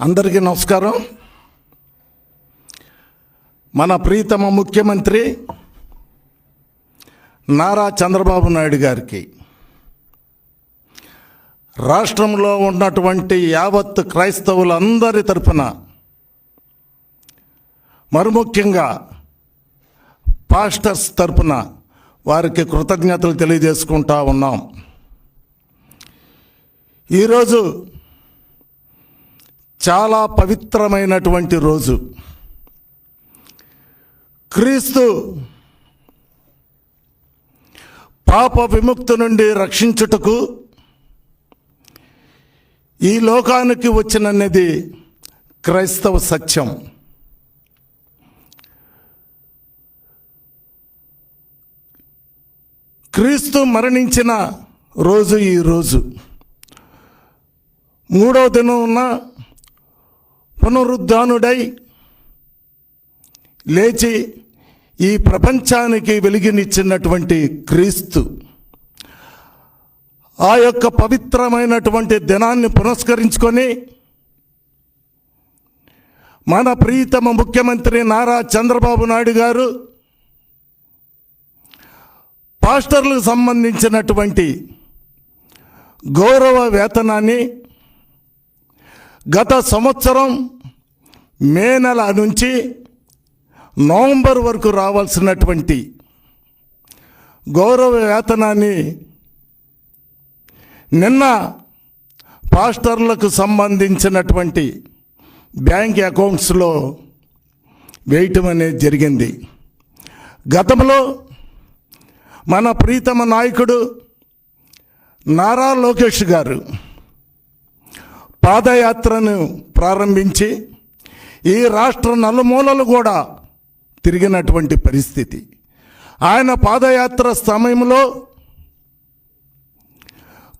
అందరికీ నమస్కారం. మన ప్రీతమ ముఖ్యమంత్రి నారా చంద్రబాబు నాయుడు గారికి రాష్ట్రంలో ఉన్నటువంటి యావత్ క్రైస్తవులందరి తరపున, మరి ముఖ్యంగా పాస్టర్స్ తరపున వారికి కృతజ్ఞతలు తెలియజేసుకుంటా ఉన్నాం. ఈరోజు చాలా పవిత్రమైనటువంటి రోజు. క్రీస్తు పాప విముక్తి నుండి రక్షించుటకు ఈ లోకానికి వచ్చినది క్రైస్తవ సత్యం. క్రీస్తు మరణించిన రోజు ఈ రోజు. మూడవ దినం పునరుద్ధానుడై లేచి ఈ ప్రపంచానికి వెలుగునిచ్చినటువంటి క్రీస్తు ఆ యొక్క పవిత్రమైనటువంటి దినాన్ని పురస్కరించుకొని మన ప్రీతమ ముఖ్యమంత్రి నారా చంద్రబాబు నాయుడు గారు పాస్టర్లకు సంబంధించినటువంటి గౌరవ వేతనాన్ని గత సంవత్సరం మే నెల నుంచి నవంబర్ వరకు రావాల్సినటువంటి గౌరవ వేతనాన్ని నిన్న పాస్టర్లకు సంబంధించినటువంటి బ్యాంక్ అకౌంట్స్లో వేయటం అనేది జరిగింది. గతంలో మన ప్రీతమ నాయకుడు నారా లోకేష్ గారు పాదయాత్రను ప్రారంభించి ఈ రాష్ట్ర నలుమూలలు కూడా తిరిగినటువంటి పరిస్థితి. ఆయన పాదయాత్ర సమయంలో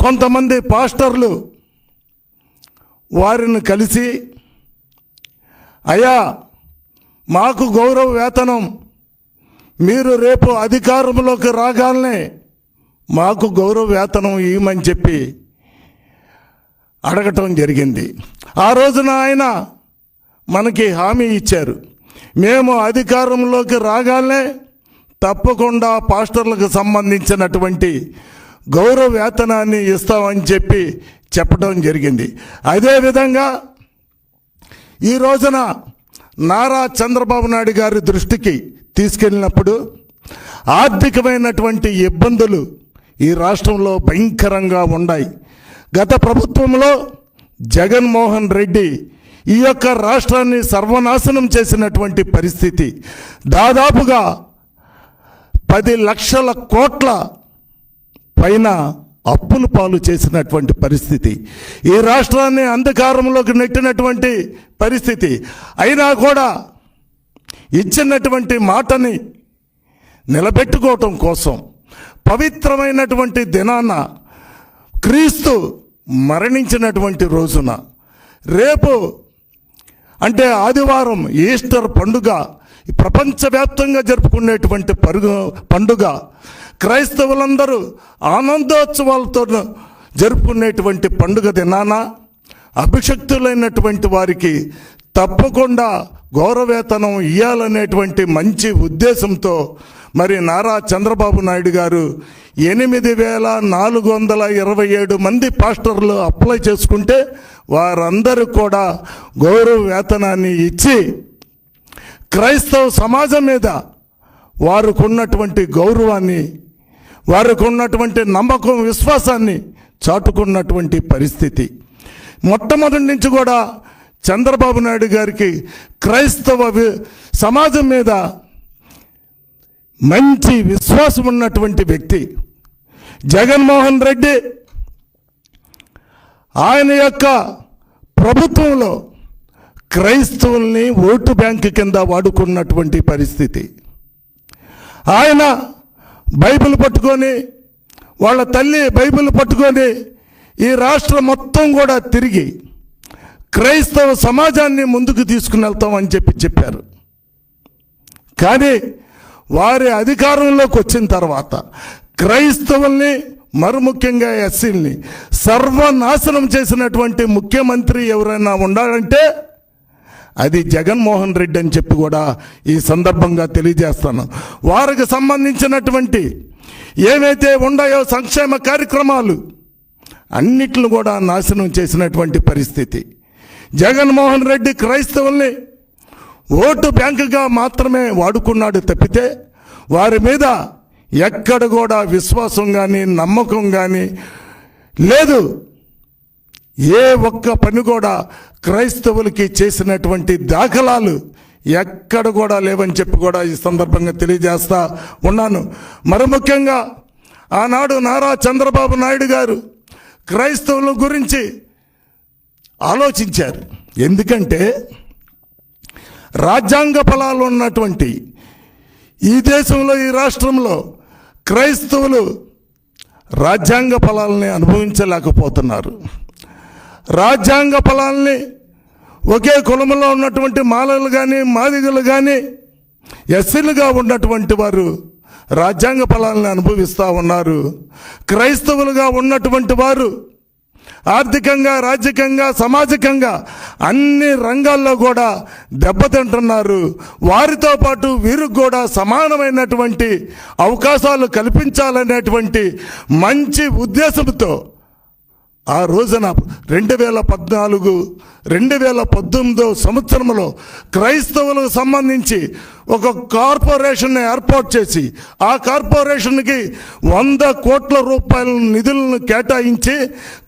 కొంతమంది పాస్టర్లు వారిని కలిసి, అయ్యా మాకు గౌరవ వేతనం మీరు రేపు అధికారంలోకి రాగానే మాకు గౌరవ వేతనం ఇవ్వమని చెప్పి అడగటం జరిగింది. ఆ రోజున ఆయన మనకి హామీ ఇచ్చారు, మేము అధికారంలోకి రాగానే తప్పకుండా పాస్టర్లకు సంబంధించినటువంటి గౌరవ వేతనాన్ని ఇస్తామని చెప్పి చెప్పడం జరిగింది. అదేవిధంగా ఈ రోజున నారా చంద్రబాబు నాయుడు గారి దృష్టికి తీసుకెళ్ళినప్పుడు ఆర్థికమైనటువంటి ఇబ్బందులు ఈ రాష్ట్రంలో భయంకరంగా ఉన్నాయి. గత ప్రభుత్వంలో జగన్మోహన్ రెడ్డి ఈ యొక్క రాష్ట్రాన్ని సర్వనాశనం చేసినటువంటి పరిస్థితి. దాదాపుగా 10 లక్షల కోట్ల పైన అప్పులు పాలు చేసినటువంటి పరిస్థితి. ఈ రాష్ట్రాన్ని అంధకారంలోకి నెట్టినటువంటి పరిస్థితి. అయినా కూడా ఇచ్చినటువంటి మాటని నిలబెట్టుకోవటం కోసం పవిత్రమైనటువంటి దినాన, క్రీస్తు మరణించినటువంటి రోజున, రేపు అంటే ఆదివారం ఈస్టర్ పండుగ ప్రపంచవ్యాప్తంగా జరుపుకునేటువంటి పండుగ, క్రైస్తవులందరూ ఆనందోత్సవాలతో జరుపుకునేటువంటి పండుగ దినాన అభిషక్తులైనటువంటి వారికి తప్పకుండా గౌరవవేతనం ఇవ్వాలనేటువంటి మంచి ఉద్దేశంతో మరి నారా చంద్రబాబు నాయుడు గారు 8,427 మంది పాస్టర్లు అప్లై చేసుకుంటే వారందరూ కూడా గౌరవ వేతనాన్ని ఇచ్చి క్రైస్తవ సమాజం మీద వారికి ఉన్నటువంటి గౌరవాన్ని, వారికి ఉన్నటువంటి నమ్మకం, విశ్వాసాన్ని చాటుకున్నటువంటి పరిస్థితి. మొట్టమొదటి నుంచి కూడా చంద్రబాబు నాయుడు గారికి క్రైస్తవ సమాజం మీద మంచి విశ్వాసం ఉన్నటువంటి వ్యక్తి. జగన్మోహన్ రెడ్డి ఆయన యొక్క ప్రభుత్వంలో క్రైస్తవుల్ని ఓటు బ్యాంకు కింద వాడుకున్నటువంటి పరిస్థితి. ఆయన బైబిల్ పట్టుకొని, వాళ్ళ తల్లి బైబిల్ పట్టుకొని ఈ రాష్ట్రం మొత్తం కూడా తిరిగి క్రైస్తవ సమాజాన్ని ముందుకు తీసుకుని వెళ్తామని చెప్పారు. కానీ వారి అధికారంలోకి వచ్చిన తర్వాత క్రైస్తవుల్ని మరి ముఖ్యంగా ఎస్సీల్ని సర్వనాశనం చేసినటువంటి ముఖ్యమంత్రి ఎవరైనా ఉండాలంటే అది జగన్మోహన్ రెడ్డి అని చెప్పి కూడా ఈ సందర్భంగా తెలియజేస్తాను. వారికి సంబంధించినటువంటి ఏవైతే ఉన్నాయో సంక్షేమ కార్యక్రమాలు అన్నిటిని కూడా నాశనం చేసినటువంటి పరిస్థితి. జగన్మోహన్ రెడ్డి క్రైస్తవుల్ని ఓటు బ్యాంకుగా మాత్రమే వాడుకున్నాడు తప్పితే వారి మీద ఎక్కడ కూడా విశ్వాసం కానీ నమ్మకం కానీ లేదు. ఏ ఒక్క పని కూడా క్రైస్తవులకి చేసినటువంటి దాఖలాలు ఎక్కడ కూడా లేవని చెప్పి కూడా ఈ సందర్భంగా తెలియజేస్తా ఉన్నాను. మరి ముఖ్యంగా ఆనాడు నారా చంద్రబాబు నాయుడు గారు క్రైస్తవుల గురించి ఆలోచించారు. ఎందుకంటే రాజ్యాంగ ఫలాలు ఉన్నటువంటి ఈ దేశంలో, ఈ రాష్ట్రంలో క్రైస్తవులు రాజ్యాంగ ఫలాలని అనుభవించలేకపోతున్నారు. రాజ్యాంగ ఫలాల్ని ఒకే కులంలో ఉన్నటువంటి మాలలు కానీ, మాదిగలు కానీ, ఎస్సీలుగా ఉన్నటువంటి వారు రాజ్యాంగ ఫలాలను అనుభవిస్తూ ఉన్నారు. క్రైస్తవులుగా ఉన్నటువంటి వారు ఆర్థికంగా, రాజకీయంగా, సామాజికంగా అన్ని రంగాల్లో కూడా దెబ్బతింటున్నారు. వారితో పాటు వీరికి కూడా సమానమైనటువంటి అవకాశాలు కల్పించాలనేటువంటి మంచి ఉద్దేశంతో ఆ రోజున 2014, 2019 సంవత్సరంలో క్రైస్తవులకు సంబంధించి ఒక కార్పొరేషన్ ఏర్పాటు చేసి ఆ కార్పొరేషన్కి 100 కోట్ల రూపాయల నిధులను కేటాయించి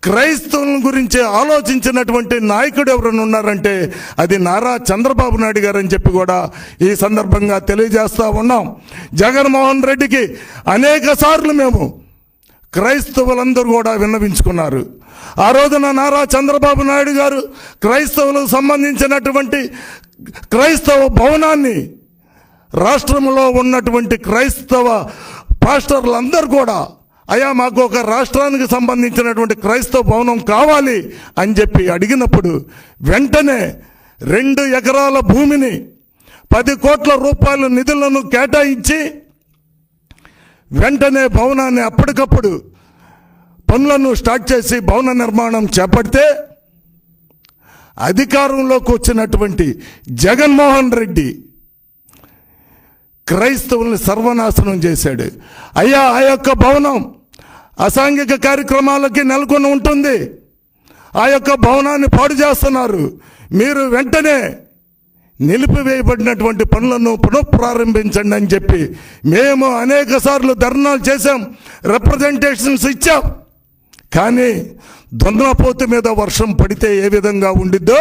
క్రైస్తవుల గురించి ఆలోచించినటువంటి నాయకుడు ఎవరైనా ఉన్నారంటే అది నారా చంద్రబాబు నాయుడు గారు అని చెప్పి కూడా ఈ సందర్భంగా తెలియజేస్తూ ఉన్నాం. జగన్మోహన్ రెడ్డికి అనేక సార్లు మేము క్రైస్తవులందరూ కూడా విన్నవించుకున్నారు. ఆ రోజున నారా చంద్రబాబు నాయుడు గారు క్రైస్తవులకు సంబంధించినటువంటి క్రైస్తవ భవనాన్ని రాష్ట్రంలో ఉన్నటువంటి క్రైస్తవ పాస్టర్లందరూ కూడా అయ్యా మాకు ఒక రాష్ట్రానికి సంబంధించినటువంటి క్రైస్తవ భవనం కావాలి అని చెప్పి అడిగినప్పుడు వెంటనే 2 ఎకరాల భూమిని 10 కోట్ల రూపాయల నిధులను కేటాయించి వెంటనే భవనాన్ని అప్పటికప్పుడు పనులను స్టార్ట్ చేసి భవన నిర్మాణం చేపడితే అధికారంలోకి వచ్చినటువంటి జగన్మోహన్ రెడ్డి క్రైస్తవుల్ని సర్వనాశనం చేశాడు. అయ్యా ఆ యొక్క భవనం అసాంఘిక కార్యక్రమాలకి నెలకొని ఉంటుంది. ఆ యొక్క భవనాన్ని పాడు చేస్తున్నారు. మీరు వెంటనే నిలిపివేయబడినటువంటి పనులను పునఃప్రారంభించండి అని చెప్పి మేము అనేక సార్లు ధర్నాలు చేశాం, రిప్రజెంటేషన్స్ ఇచ్చాం. కానీ దున్నపోతు మీద వర్షం పడితే ఏ విధంగా ఉండిద్దో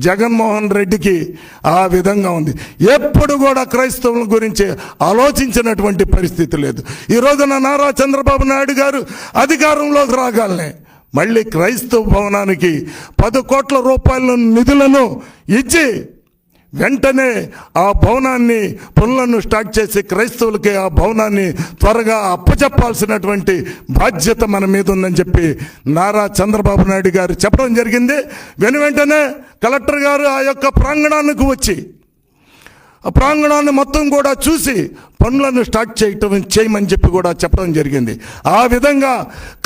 జగన్మోహన్ రెడ్డికి ఆ విధంగా ఉంది. ఎప్పుడు కూడా క్రైస్తవుల గురించి ఆలోచించినటువంటి పరిస్థితి లేదు. ఈ రోజున నారా చంద్రబాబు నాయుడు గారు అధికారంలోకి రాగాలనే మళ్ళీ క్రైస్తవ భవనానికి 10 కోట్ల రూపాయల నిధులను ఇచ్చి వెంటనే ఆ భవనాన్ని పనులను స్టార్ట్ చేసి క్రైస్తవులకి ఆ భవనాన్ని త్వరగా అప్పచెప్పాల్సినటువంటి బాధ్యత మన మీద ఉందని చెప్పి నారా చంద్రబాబు నాయుడు గారు చెప్పడం జరిగింది. వెంటనే కలెక్టర్ గారు ఆ యొక్క ప్రాంగణానికి వచ్చి ఆ ప్రాంగణాన్ని మొత్తం కూడా చూసి పనులను స్టార్ట్ చేయమని చెప్పి కూడా చెప్పడం జరిగింది. ఆ విధంగా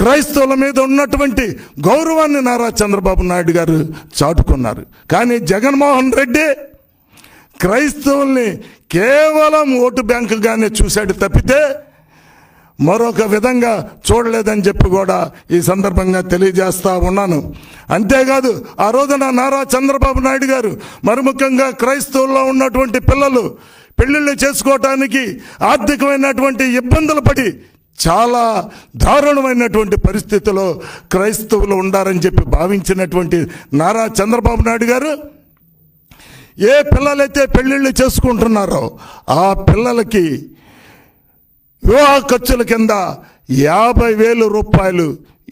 క్రైస్తవుల మీద ఉన్నటువంటి గౌరవాన్ని నారా చంద్రబాబు నాయుడు గారు చాటుకున్నారు. కానీ జగన్మోహన్ రెడ్డి క్రైస్తవుల్ని కేవలం ఓటు బ్యాంకుగానే చూశాడు తప్పితే మరొక విధంగా చూడలేదని చెప్పి కూడా ఈ సందర్భంగా తెలియజేస్తా ఉన్నాను. అంతేకాదు ఆ రోజున నారా చంద్రబాబు నాయుడు గారు మరి ముఖ్యంగా క్రైస్తవుల్లో ఉన్నటువంటి పిల్లలు పెళ్ళిళ్ళు చేసుకోవటానికి ఆర్థికమైనటువంటి ఇబ్బందులు పడి చాలా దారుణమైనటువంటి పరిస్థితిలో క్రైస్తవులు ఉండారని చెప్పి భావించినటువంటి నారా చంద్రబాబు నాయుడు గారు ఏ పిల్లలైతే పెళ్ళిళ్ళు చేసుకుంటున్నారో ఆ పిల్లలకి వివాహ ఖర్చుల కింద 50,000 రూపాయలు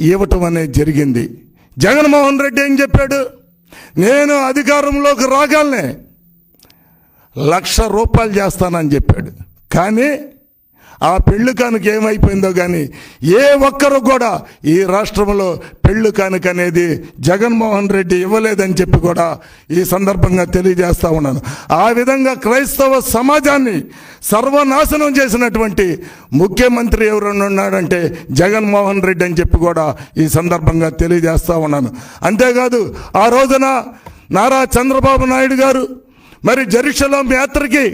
ఇవ్వటం అనేది జరిగింది. జగన్మోహన్ రెడ్డి ఏం చెప్పాడు? నేను అధికారంలోకి రాగానే 1,00,000 రూపాయలు చేస్తానని చెప్పాడు. కానీ ఆ పెళ్లి కానుక ఏమైపోయిందో కానీ ఏ ఒక్కరు కూడా ఈ రాష్ట్రంలో పెళ్లి కానుక అనేది జగన్మోహన్ రెడ్డి ఇవ్వలేదని చెప్పి కూడా ఈ సందర్భంగా తెలియజేస్తా ఉన్నాను. ఆ విధంగా క్రైస్తవ సమాజాన్ని సర్వనాశనం చేసినటువంటి ముఖ్యమంత్రి ఎవరైనా ఉన్నాడంటే జగన్మోహన్ రెడ్డి అని చెప్పి కూడా ఈ సందర్భంగా తెలియజేస్తా ఉన్నాను. అంతేకాదు ఆ రోజున నారా చంద్రబాబు నాయుడు గారు మరి జెరూసలేం యాత్రకి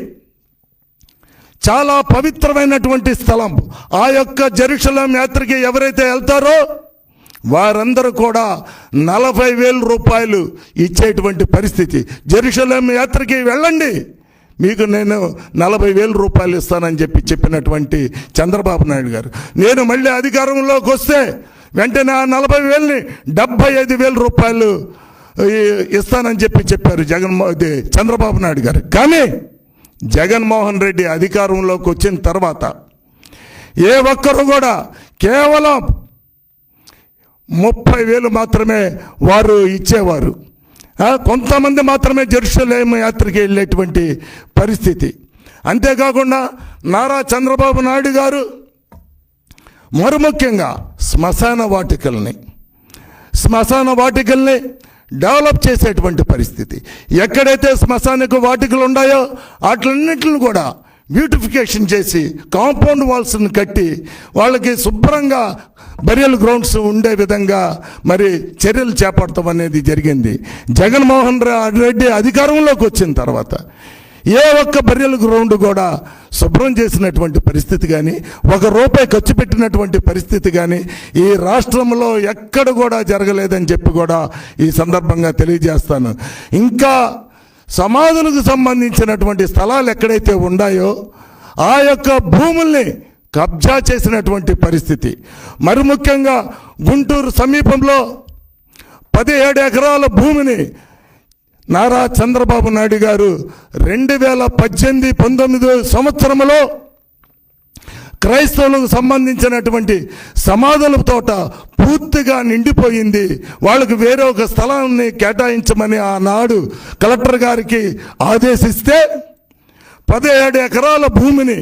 చాలా పవిత్రమైనటువంటి స్థలం. ఆ యొక్క జెరూసలేం యాత్రకి ఎవరైతే వెళ్తారో వారందరూ కూడా 40,000 రూపాయలు ఇచ్చేటువంటి పరిస్థితి. జెరూసలేం యాత్రకి వెళ్ళండి, మీకు నేను 40,000 రూపాయలు ఇస్తానని చెప్పినటువంటి చంద్రబాబు నాయుడు గారు, నేను మళ్ళీ అధికారంలోకి వస్తే వెంటనే ఆ 40,000ని 75,000 రూపాయలు ఇస్తానని చెప్పారు చంద్రబాబు నాయుడు గారు. కానీ జగన్మోహన్ రెడ్డి అధికారంలోకి వచ్చిన తర్వాత ఏ ఒక్కరు కూడా కేవలం 30,000 మాత్రమే వారు ఇచ్చేవారు. కొంతమంది మాత్రమే జెరూసలేం యాత్రకి వెళ్ళేటువంటి పరిస్థితి. అంతేకాకుండా నారా చంద్రబాబు నాయుడు గారు మరి ముఖ్యంగా శ్మశాన వాటికల్ని డెవలప్ చేసేటువంటి పరిస్థితి. ఎక్కడైతే శ్మశానిక వాటికలు ఉన్నాయో వాటిలన్నింటిని కూడా బ్యూటిఫికేషన్ చేసి కాంపౌండ్ వాల్స్ని కట్టి వాళ్ళకి శుభ్రంగా బరియల్ గ్రౌండ్స్ ఉండే విధంగా మరి చర్యలు చేపడతాం అనేది జరిగింది. జగన్మోహన్ రెడ్డి అధికారంలోకి వచ్చిన తర్వాత ఏ ఒక్క బరియల్ గ్రౌండ్ కూడా శుభ్రం చేసినటువంటి పరిస్థితి కానీ, ₹1 ఖర్చు పెట్టినటువంటి పరిస్థితి కానీ ఈ రాష్ట్రంలో ఎక్కడ కూడా జరగలేదని చెప్పి కూడా ఈ సందర్భంగా తెలియజేస్తాను. ఇంకా సమాధులకు సంబంధించినటువంటి స్థలాలు ఎక్కడైతే ఉన్నాయో ఆ యొక్క భూముల్ని కబ్జా చేసినటువంటి పరిస్థితి. మరి ముఖ్యంగా గుంటూరు సమీపంలో 17 ఎకరాల భూమిని నారా చంద్రబాబు నాయుడు గారు 2018-19 సంవత్సరంలో క్రైస్తవులకు సంబంధించినటువంటి సమాధుల తోట పూర్తిగా నిండిపోయింది. వాళ్ళకు వేరే ఒక స్థలాన్ని కేటాయించమని ఆనాడు కలెక్టర్ గారికి ఆదేశిస్తే 17 ఎకరాల భూమిని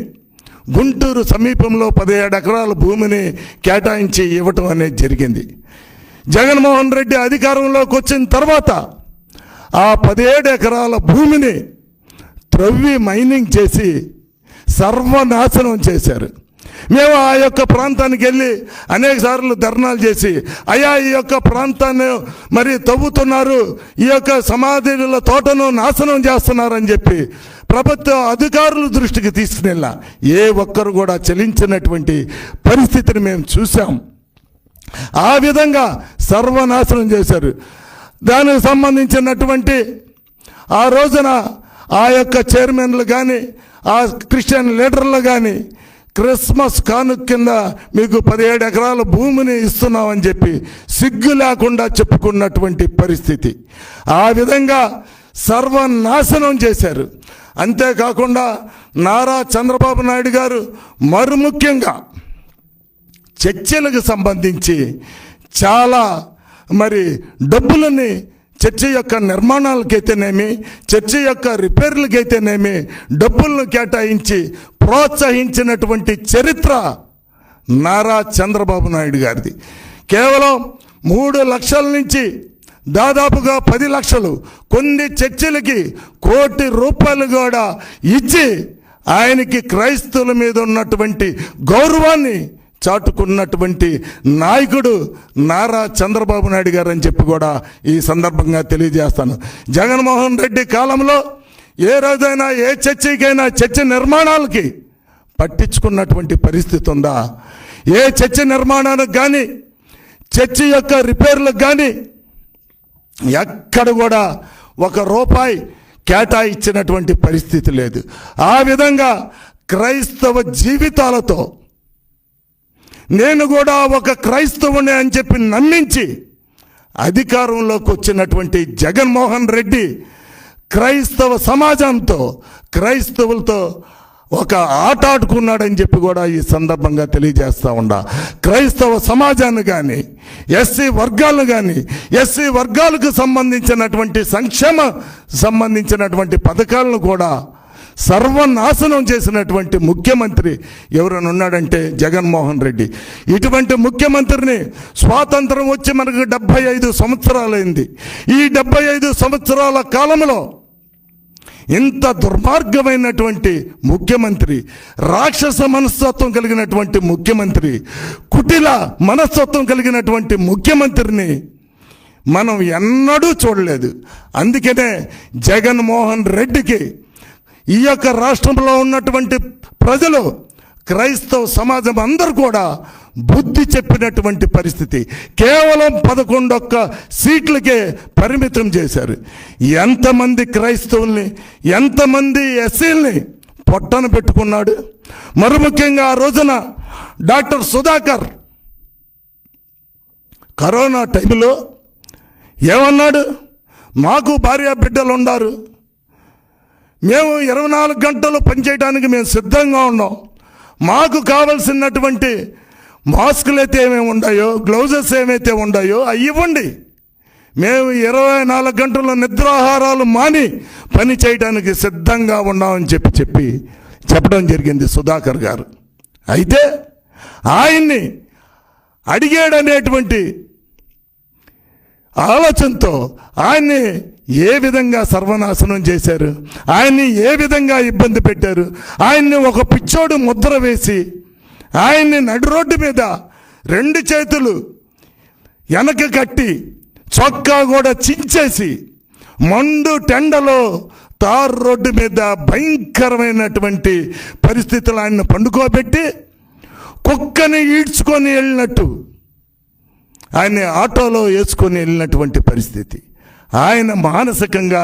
గుంటూరు సమీపంలో 17 ఎకరాల భూమిని కేటాయించి ఇవ్వటం అనేది జరిగింది. జగన్మోహన్ రెడ్డి అధికారంలోకి వచ్చిన తర్వాత ఆ 17 ఎకరాల భూమిని త్రవ్వి మైనింగ్ చేసి సర్వనాశనం చేశారు. మేము ఆ యొక్క ప్రాంతానికి వెళ్ళి అనేక సార్లు ధర్నాలు చేసి, అయ్యా ఈ యొక్క ప్రాంతాన్ని మరి తవ్వుతున్నారు, ఈ యొక్క సమాధుల తోటను నాశనం చేస్తున్నారని చెప్పి ప్రభుత్వ అధికారుల దృష్టికి తీసుకునేలా ఏ ఒక్కరు కూడా చలించినటువంటి పరిస్థితిని మేము చూసాం. ఆ విధంగా సర్వనాశనం చేశారు. దానికి సంబంధించినటువంటి ఆ రోజున ఆ యొక్క చైర్మన్లు కానీ ఆ క్రిస్టియన్ లీడర్లు కానీ క్రిస్మస్ కానుక కింద మీకు 17 ఎకరాల భూమిని ఇస్తున్నామని చెప్పి సిగ్గు లేకుండా చెప్పుకున్నటువంటి పరిస్థితి. ఆ విధంగా సర్వనాశనం చేశారు. అంతేకాకుండా నారా చంద్రబాబు నాయుడు గారు మరి ముఖ్యంగా చర్చిలకు సంబంధించి చాలా మరి డబ్బులని చర్చి యొక్క నిర్మాణాలకైతేనేమి, చర్చి యొక్క రిపేర్లకైతేనేమి డబ్బులను కేటాయించి ప్రోత్సహించినటువంటి చరిత్ర నారా చంద్రబాబు నాయుడు గారిది. కేవలం 3 లక్షల నుంచి దాదాపుగా 10 లక్షలు కొన్ని చర్చిలకి ₹1 కోటి కూడా ఇచ్చి ఆయనకి క్రైస్తవుల మీద ఉన్నటువంటి గౌరవాన్ని చాటుకున్నటువంటి నాయకుడు నారా చంద్రబాబు నాయుడు గారు అని చెప్పి కూడా ఈ సందర్భంగా తెలియజేస్తాను. జగన్మోహన్ రెడ్డి కాలంలో ఏ రోజైనా ఏ చర్చికైనా చర్చి నిర్మాణాలకి పట్టించుకున్నటువంటి పరిస్థితి ఉందా? ఏ చర్చి నిర్మాణానికి కానీ చర్చి యొక్క రిపేర్లకు కానీ ఎక్కడ కూడా ₹1 కేటాయించినటువంటి పరిస్థితి లేదు. ఆ విధంగా క్రైస్తవ జీవితాలతో నేను కూడా ఒక క్రైస్తవుని అని చెప్పి నమ్మించి అధికారంలోకి వచ్చినటువంటి జగన్మోహన్ రెడ్డి క్రైస్తవ సమాజంతో క్రైస్తవులతో ఒక ఆట ఆడుకున్నాడని చెప్పి కూడా ఈ సందర్భంగా తెలియజేస్తూ ఉండా. క్రైస్తవ సమాజాన్ని కానీ ఎస్సీ వర్గాలను కానీ ఎస్సీ వర్గాలకు సంబంధించినటువంటి సంక్షేమ సంబంధించినటువంటి పథకాలను కూడా సర్వనాశనం చేసినటువంటి ముఖ్యమంత్రి ఎవరైనా ఉన్నాడంటే జగన్మోహన్ రెడ్డి. ఇటువంటి ముఖ్యమంత్రిని స్వాతంత్రం వచ్చి మనకు 75 సంవత్సరాలైంది. ఈ 75 సంవత్సరాల కాలంలో ఇంత దుర్మార్గమైనటువంటి ముఖ్యమంత్రి, రాక్షస మనస్తత్వం కలిగినటువంటి ముఖ్యమంత్రి, కుటిల మనస్తత్వం కలిగినటువంటి ముఖ్యమంత్రిని మనం ఎన్నడూ చూడలేదు. అందుకనే జగన్మోహన్ రెడ్డికి ఈ యొక్క రాష్ట్రంలో ఉన్నటువంటి ప్రజలు, క్రైస్తవ సమాజం అందరూ కూడా బుద్ధి చెప్పినటువంటి పరిస్థితి. కేవలం 11 సీట్లకే పరిమితం చేశారు. ఎంతమంది క్రైస్తవుల్ని, ఎంతమంది ఎస్సీల్ని పొట్టన పెట్టుకున్నాడు. మరి ముఖ్యంగా ఆ రోజున డాక్టర్ సుధాకర్ కరోనా టైంలో ఏమన్నాడు? మాకు భార్య బిడ్డలు ఉన్నారు, మేము 24 గంటలు పనిచేయడానికి మేము సిద్ధంగా ఉన్నాం, మాకు కావలసినటువంటి మాస్కులు అయితే ఏమేమి ఉన్నాయో, గ్లౌజెస్ ఏమైతే ఉన్నాయో అవి ఇవ్వండి, మేము 24 గంటల నిద్రాహారాలు మాని పని చేయడానికి సిద్ధంగా ఉన్నామని చెప్పడం జరిగింది సుధాకర్ గారు. అయితే ఆయన్ని అడిగాడనేటువంటి ఆలోచనతో ఆయన్ని ఏ విధంగా సర్వనాశనం చేశారు, ఆయన్ని ఏ విధంగా ఇబ్బంది పెట్టారు. ఆయన్ని ఒక పిచ్చోడు ముద్ర వేసి ఆయన్ని నడి రోడ్డు మీద 2 చేతులు వెనక కట్టి చొక్కా కూడా చించేసి మండు టెండలో తారు రోడ్డు మీద భయంకరమైనటువంటి పరిస్థితులు ఆయన పండుకోబెట్టి కుక్కని ఈడ్చుకొని వెళ్ళినట్టు ఆయన్ని ఆటోలో వేసుకొని వెళ్ళినటువంటి పరిస్థితి. ఆయన మానసికంగా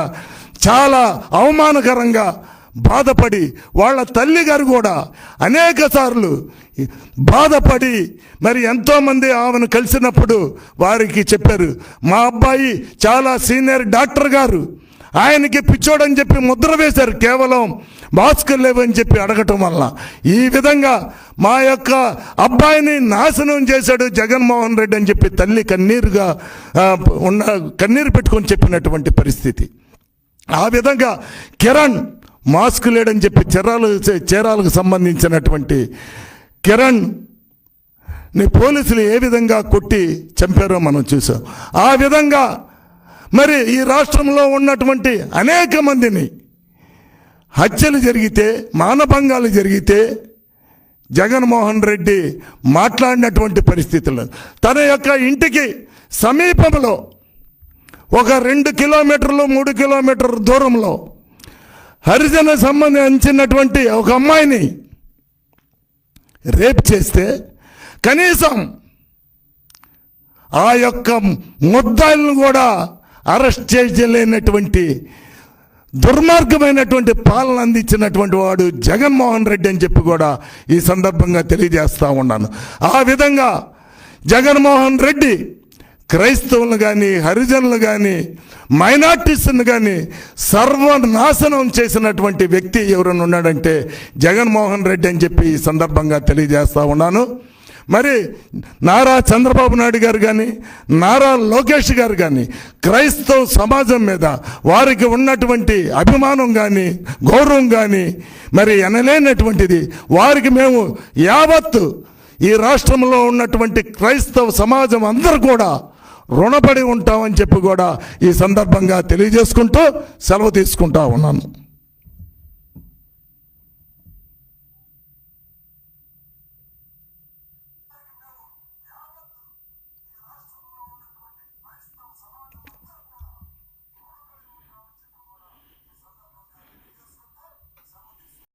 చాలా అవమానకరంగా బాధపడి, వాళ్ళ తల్లి గారు కూడా అనేక సార్లు బాధపడి మరి ఎంతోమంది ఆమెను కలిసినప్పుడు వారికి చెప్పారు, మా అబ్బాయి చాలా సీనియర్ డాక్టర్ గారు, ఆయనకి పిచ్చోడని చెప్పి ముద్ర వేశారు కేవలం మాస్కులు లేవని చెప్పి అడగటం వల్ల. ఈ విధంగా మా యొక్క అబ్బాయిని నాశనం చేశాడు జగన్మోహన్ రెడ్డి అని చెప్పి తల్లి కన్నీరు పెట్టుకొని చెప్పినటువంటి పరిస్థితి. ఆ విధంగా కిరణ్ మాస్క్ లేడని చెప్పి చీరాలకు సంబంధించినటువంటి కిరణ్ ని పోలీసులు ఏ విధంగా కొట్టి చంపారో మనం చూసాం. ఆ విధంగా మరి ఈ రాష్ట్రంలో ఉన్నటువంటి అనేక మందిని హత్యలు జరిగితే, మానభంగాలు జరిగితే జగన్మోహన్ రెడ్డి మాట్లాడినటువంటి పరిస్థితులు, తన యొక్క ఇంటికి సమీపంలో ఒక 2 కిలోమీటర్లు 3 కిలోమీటర్ల దూరంలో హరిజన సంబంధించినటువంటి ఒక అమ్మాయిని రేప్ చేస్తే కనీసం ఆ యొక్క ముద్దాయిలను కూడా అరెస్ట్ చేయలేనటువంటి దుర్మార్గమైనటువంటి పాలన అందించినటువంటి వాడు జగన్మోహన్ రెడ్డి అని చెప్పి కూడా ఈ సందర్భంగా తెలియజేస్తూ ఉన్నాను. ఆ విధంగా జగన్మోహన్ రెడ్డి క్రైస్తవులను కానీ, హరిజనులు కానీ, మైనార్టీస్ను కానీ సర్వనాశనం చేసినటువంటి వ్యక్తి ఎవరైనా ఉన్నాడంటే జగన్మోహన్ రెడ్డి అని చెప్పి ఈ సందర్భంగా తెలియజేస్తూ ఉన్నాను. మరి నారా చంద్రబాబు నాయుడు గారు కానీ, నారా లోకేష్ గారు కానీ క్రైస్తవ సమాజం మీద వారికి ఉన్నటువంటి అభిమానం కానీ, గౌరవం కానీ మరి ఎనలేనటువంటిది. వారికి మేము యావత్తు ఈ రాష్ట్రంలో ఉన్నటువంటి క్రైస్తవ సమాజం అందరూ కూడా రుణపడి ఉంటామని చెప్పి కూడా ఈ సందర్భంగా తెలియజేసుకుంటూ సెలవు తీసుకుంటా ఉన్నాను.